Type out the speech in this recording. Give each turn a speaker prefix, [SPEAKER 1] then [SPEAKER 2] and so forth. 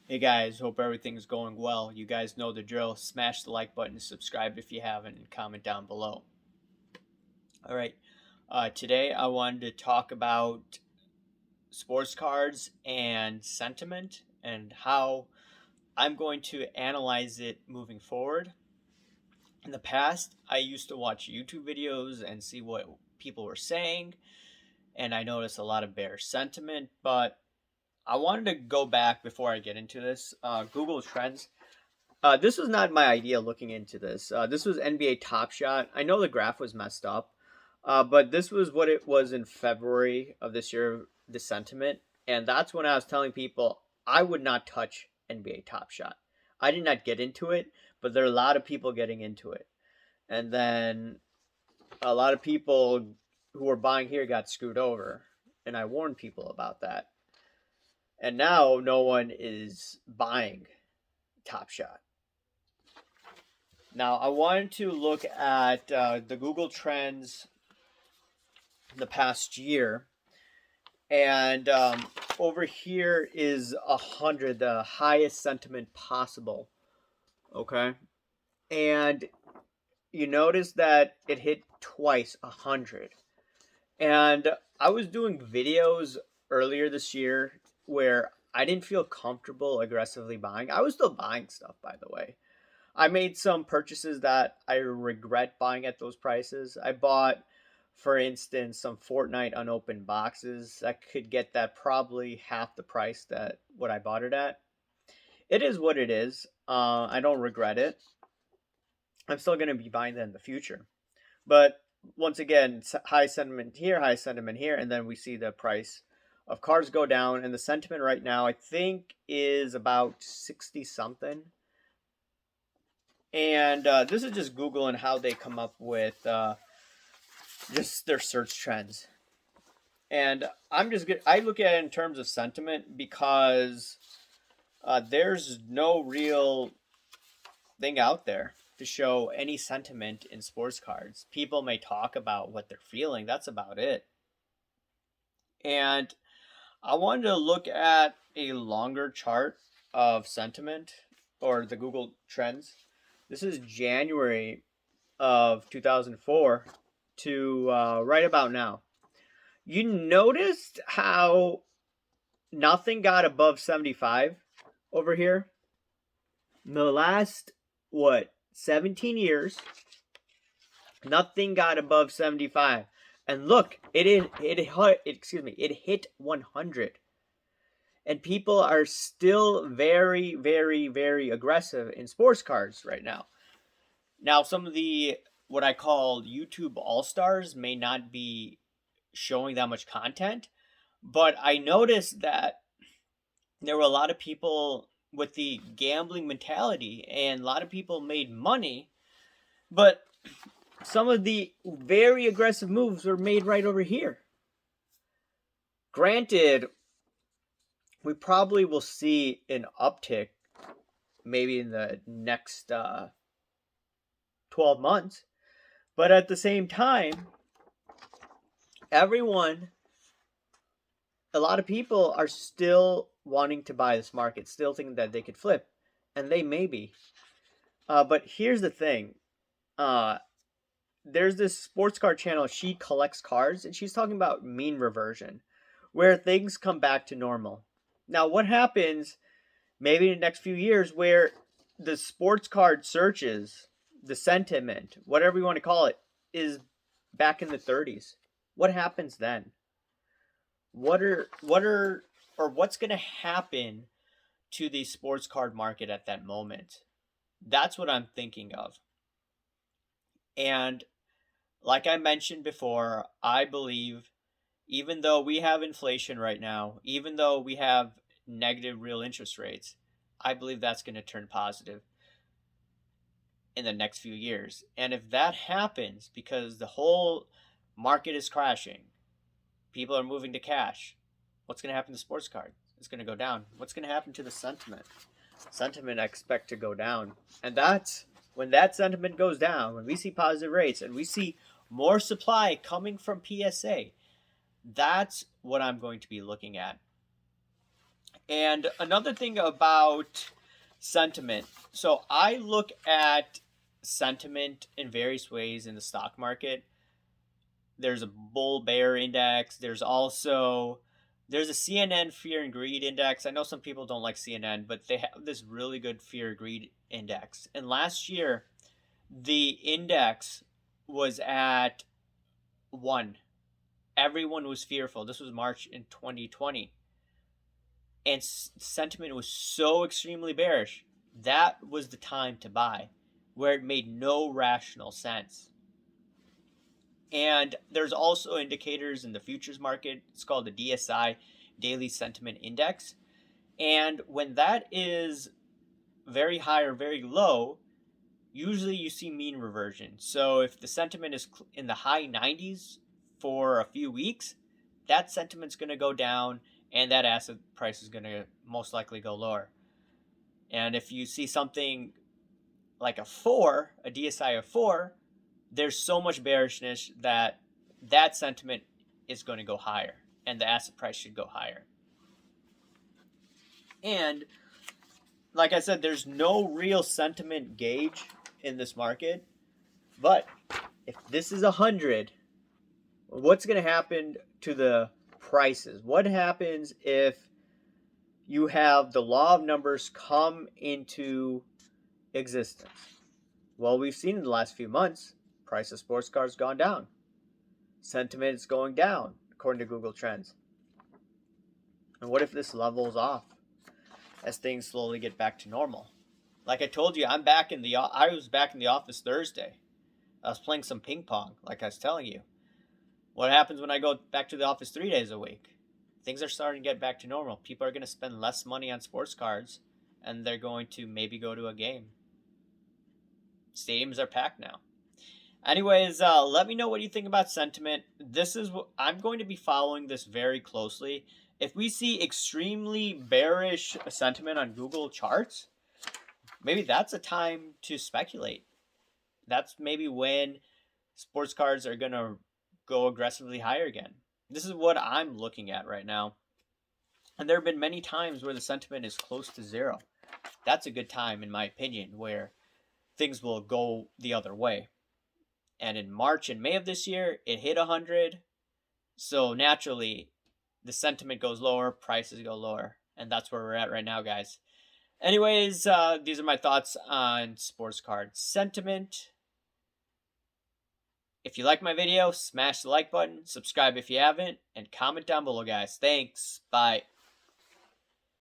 [SPEAKER 1] Hey guys, hope everything's going well. You guys know the drill. Smash the like button, subscribe if you haven't, and comment down below. All right, today I wanted to talk about sports cards and sentiment and how I'm going to analyze it moving forward. In the past, I used to watch YouTube videos and see what people were saying, and I noticed a lot of bear sentiment, but I wanted to go back before I get into this. Google Trends. This was not my idea looking into this. This was NBA Top Shot. I know the graph was messed up, but this was what it was in February of this year, the sentiment. And that's when I was telling people I would not touch NBA Top Shot. I did not get into it, but there are a lot of people getting into it. And then a lot of people who were buying here got screwed over. And I warned people about that. And now no one is buying Top Shot. Now, I wanted to look at the Google Trends the past year, and over here is 100, the highest sentiment possible. Okay, and you notice that it hit twice 100, and I was doing videos earlier this year where I didn't feel comfortable aggressively buying. I was still buying stuff, by the way. I made some purchases that I regret buying at those prices. I bought, for instance, some Fortnite unopened boxes. I could get that probably half the price that what I bought it at. It is what it is. I don't regret it. I'm still going to be buying that in the future. But once again, high sentiment here, and then we see the price of cars go down, and the sentiment right now I think is about 60 something. And this is just Google and how they come up with just their search trends. And I look at it in terms of sentiment because there's no real thing out there to show any sentiment in sports cards. People may talk about what they're feeling. That's about it. And I wanted to look at a longer chart of sentiment or the Google Trends. This is January of 2004 to right about now. You noticed how nothing got above 75 over here? In the last, 17 years, nothing got above 75. And look, it hit 100. And people are still very, very, very aggressive in sports cards right now. Now, some of the what I call YouTube All Stars may not be showing that much content, but I noticed that there were a lot of people with the gambling mentality, and a lot of people made money, but some of the very aggressive moves were made right over here. Granted, we probably will see an uptick maybe in the next 12 months, but at the same time, everyone, a lot of people are still wanting to buy this market, still thinking that they could flip, and they may be. But here's the thing. There's this sports card channel. She collects cards, and she's talking about mean reversion, where things come back to normal. Now, what happens maybe in the next few years where the sports card searches, the sentiment, whatever you want to call it, is back in the 30s? What happens then? What's going to happen to the sports card market at that moment? That's what I'm thinking of. And like I mentioned before, I believe even though we have inflation right now, even though we have negative real interest rates, I believe that's going to turn positive in the next few years. And if that happens because the whole market is crashing, people are moving to cash, what's going to happen to sports cards? It's going to go down. What's going to happen to the sentiment? Sentiment I expect to go down. And that's when that sentiment goes down, when we see positive rates and we see more supply coming from PSA, that's what I'm going to be looking at. And another thing about sentiment. So I look at sentiment in various ways in the stock market. There's a bull bear index. There's a CNN fear and greed index. I know some people don't like CNN, but they have this really good fear and greed index. And last year, the index was at 1. Everyone was fearful. This was March in 2020. And sentiment was so extremely bearish. That was the time to buy, where it made no rational sense. And there's also indicators in the futures market. It's called the DSI, Daily Sentiment Index. And when that is very high or very low, usually you see mean reversion. So if the sentiment is in the high 90s for a few weeks, that sentiment's going to go down and that asset price is going to most likely go lower. And if you see something like a DSI of 4, there's so much bearishness that that sentiment is going to go higher and the asset price should go higher. And like I said, there's no real sentiment gauge in this market. But if this is 100, what's going to happen to the prices? What happens if you have the law of numbers come into existence? Well, we've seen in the last few months, price of sports cars gone down. Sentiment is going down, according to Google Trends. And what if this levels off as things slowly get back to normal? Like I told you, I was back in the office Thursday. I was playing some ping pong, like I was telling you. What happens when I go back to the office 3 days a week? Things are starting to get back to normal. People are going to spend less money on sports cards, and they're going to maybe go to a game. Stadiums are packed now. Anyways, let me know what you think about sentiment. I'm going to be following this very closely. If we see extremely bearish sentiment on Google charts, maybe that's a time to speculate. That's maybe when sports cards are going to go aggressively higher again. This is what I'm looking at right now. And there have been many times where the sentiment is close to 0. That's a good time, in my opinion, where things will go the other way. And in March and May of this year, it hit 100. So naturally, the sentiment goes lower, prices go lower. And that's where we're at right now, guys. Anyways, these are my thoughts on sports card sentiment. If you like my video, smash the like button, subscribe if you haven't, and comment down below, guys. Thanks. Bye.